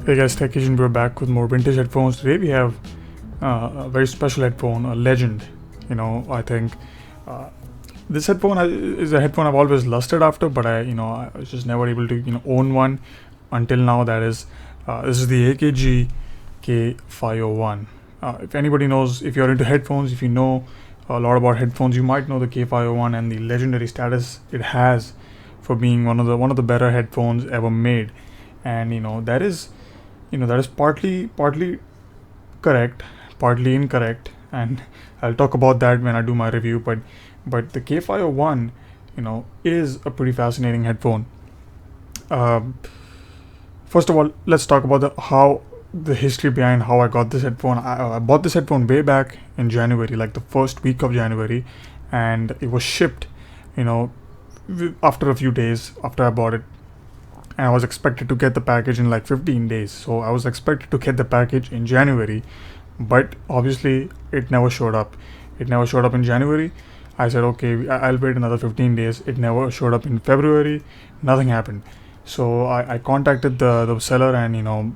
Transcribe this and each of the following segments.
Hey guys, Tech Agent, we're back with more vintage headphones. Today we have a very special headphone, a legend. I think this headphone is a headphone I've always lusted after, but I was just never able to own one until now. That is, this is the Akg K501. If anybody knows, if you're into headphones, if you know a lot about headphones, you might know the K501 and the legendary status it has for being one of the better headphones ever made. And that is partly correct, partly incorrect, and I'll talk about that when I do my review. But the K501 is a pretty fascinating headphone. First of all, let's talk about the history behind how I got this headphone. I bought this headphone way back in January, like the first week of January, and it was shipped after a few days after I bought it. And I was expected to get the package in like 15 days. So I was expected to get the package in January, but obviously it never showed up. It never showed up in January. I said, okay, I'll wait another 15 days. It never showed up in February. Nothing happened. So I contacted the seller, and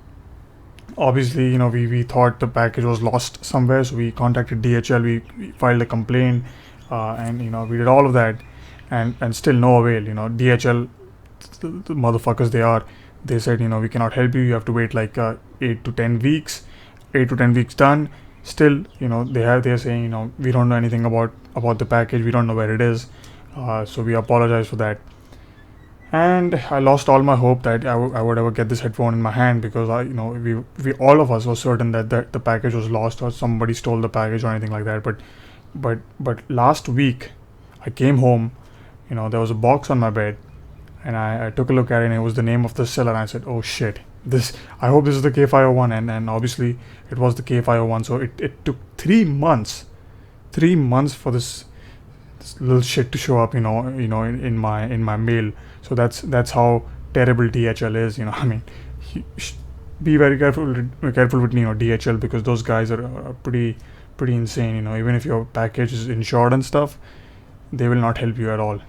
obviously we thought the package was lost somewhere. So we contacted DHL. We filed a complaint, and we did all of that, and still no avail. DHL, the motherfuckers they said we cannot help you have to wait like 8 to 10 weeks done. Still they're saying we don't know anything about the package, we don't know where it is, so we apologize for that. And I lost all my hope that I would ever get this headphone in my hand, because we all of us were certain that the package was lost or somebody stole the package or anything like that. But last week I came home, there was a box on my bed, and I took a look at it, and it was the name of the seller, and I said, oh shit, I hope this is the K501, and obviously it was the K501. So it took 3 months for this little shit to show up in my mail. So that's how terrible DHL is. Be very careful with DHL, because those guys are pretty insane. Even if your package is insured and stuff, they will not help you at all.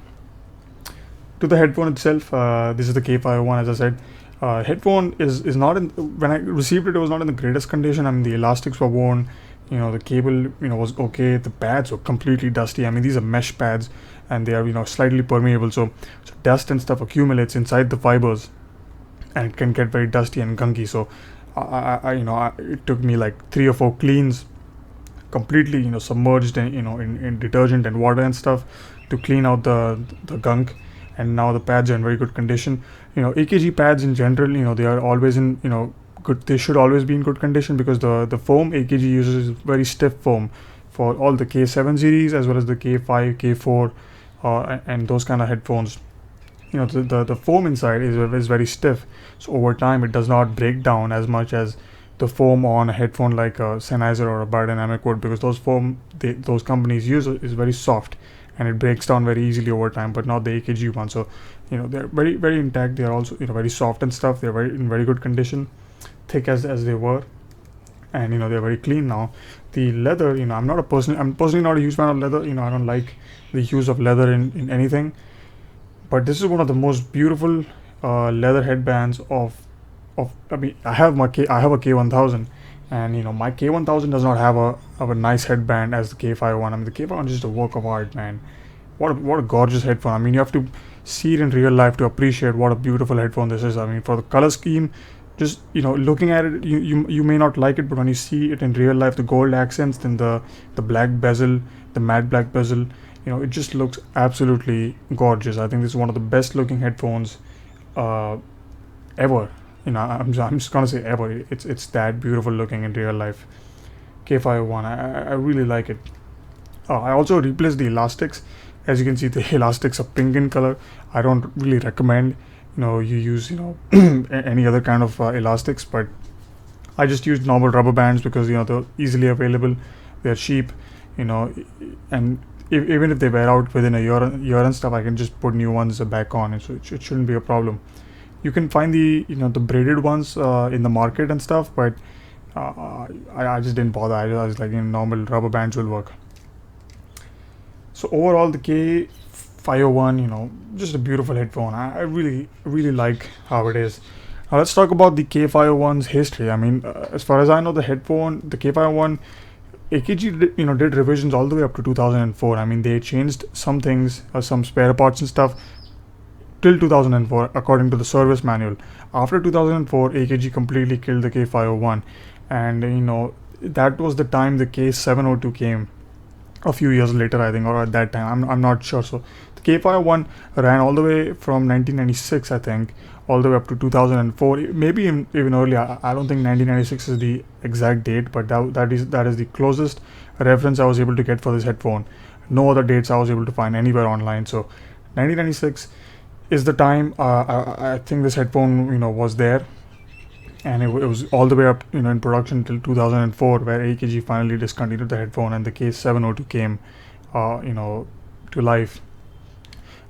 To the headphone itself, this is the K501, as I said. Headphone is not in, when I received it was not in the greatest condition. The elastics were worn, the cable was okay, the pads were completely dusty. These are mesh pads, and they are slightly permeable, so dust and stuff accumulates inside the fibers, and it can get very dusty and gunky. So it took me like 3 or 4 cleans, completely submerged in detergent and water and stuff, to clean out the gunk. And now the pads are in very good condition. AKG pads in general, they are always in good. They should always be in good condition, because the foam AKG uses is very stiff foam for all the K7 series as well as the K5, K4, and those kind of headphones. The foam inside is very stiff, so over time it does not break down as much as the foam on a headphone like a Sennheiser or a Biodynamic would, because those companies use is very soft, and it breaks down very easily over time, but not the AKG one. So they're very, very intact. They're also very soft and stuff. They're in very good condition, thick as they were, and they're very clean now. The leather, I'm personally not a huge fan of leather. I don't like the use of leather in anything, but this is one of the most beautiful leather headbands of I have a K1000, and my K1000 does not have a nice headband as the K501. The K501 is just a work of art, man. What a gorgeous headphone. You have to see it in real life to appreciate what a beautiful headphone this is. For the color scheme, just looking at it, you may not like it, but when you see it in real life, the gold accents, then the black bezel, the matte black bezel, it just looks absolutely gorgeous. I think this is one of the best looking headphones ever. I'm just gonna say ever. It's that beautiful looking in real life. K501, I really like it. I also replaced the elastics. As you can see, the elastics are pink in color. I don't really recommend you use any other kind of elastics, but I just used normal rubber bands, because they're easily available, they're cheap, and even if they wear out within a year and stuff, I can just put new ones back on, so it shouldn't be a problem. You can find the the braided ones in the market and stuff, but I just didn't bother. I was like, normal rubber bands will work. So overall, the K501, just a beautiful headphone. I really like how it is. Now let's talk about the K501's history. I mean, as far as I know, the headphone, the K501, AKG did revisions all the way up to 2004. I mean, they changed some things, some spare parts and stuff till 2004 according to the service manual. After 2004, AKG completely killed the K501, and that was the time the K702 came. A few years later, I think, or at that time, I'm not sure. So the K501 ran all the way from 1996, I think, all the way up to 2004, maybe even earlier. I don't think 1996 is the exact date, but that is the closest reference I was able to get for this headphone. No other dates I was able to find anywhere online. So 1996 is the time I think this headphone was there, and it was all the way up in production till 2004, where AKG finally discontinued the headphone and the K702 came to life.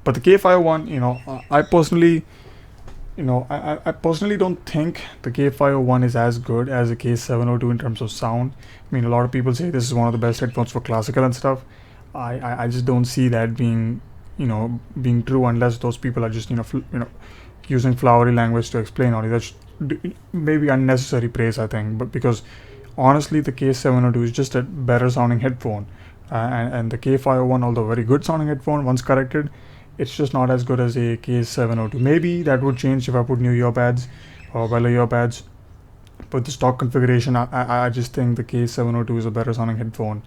But the K501, I personally I personally don't think the K501 is as good as the K702 in terms of sound. I mean, a lot of people say this is one of the best headphones for classical and stuff. I just don't see that being true, unless those people are just using flowery language to explain all. That's maybe unnecessary praise, I think. But because honestly, the K702 is just a better sounding headphone, and the K501, although very good sounding headphone once corrected, it's just not as good as a K702. Maybe that would change if I put new earpads or Weller earpads, but the stock configuration, I just think the K702 is a better sounding headphone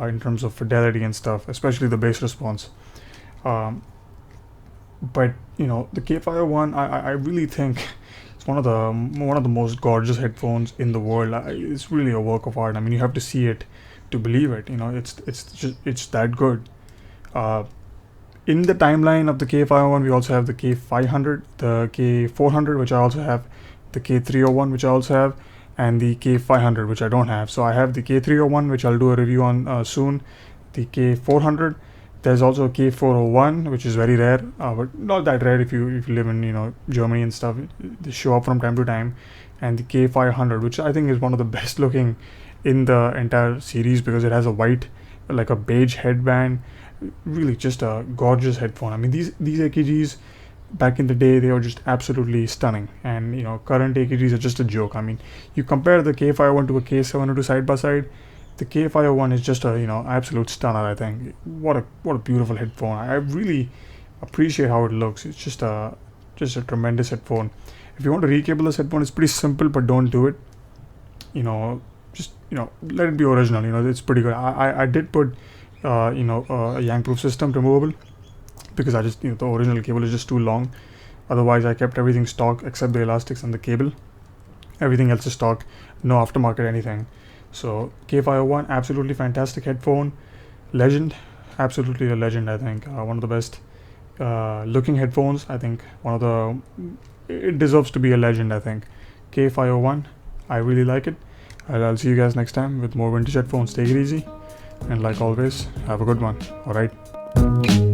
in terms of fidelity and stuff, especially the bass response. But the K501, I really think it's one of the most gorgeous headphones in the world. It's really a work of art. I mean, you have to see it to believe it. It's that good. In the timeline of the K501, we also have the K500, the K400, which I also have, the K301, which I also have, and the K500, which I don't have. So I have the K301, which I'll do a review on soon, the K400. There's also a K401, which is very rare, but not that rare if you live in Germany and stuff. They show up from time to time, and the K500, which I think is one of the best looking in the entire series, because it has a white, like a beige headband. Really just a gorgeous headphone. I mean, these AKGs back in the day, they were just absolutely stunning, and current AKGs are just a joke. I mean, you compare the K501 to a K702 side by side, the K501 is just a absolute stunner. I think what a beautiful headphone. I really appreciate how it looks. It's just a tremendous headphone. If you want to recable this headphone, it's pretty simple, but don't do it. Just let it be original. It's pretty good. I did put a yank-proof system removable, because I just the original cable is just too long. Otherwise, I kept everything stock except the elastics and the cable. Everything else is stock, no aftermarket anything. So K501, absolutely fantastic headphone, legend, absolutely a legend. I think one of the best looking headphones. I think it deserves to be a legend. I think K501, I really like it. I'll see you guys next time with more vintage headphones. Take it easy, and like always, have a good one. All right.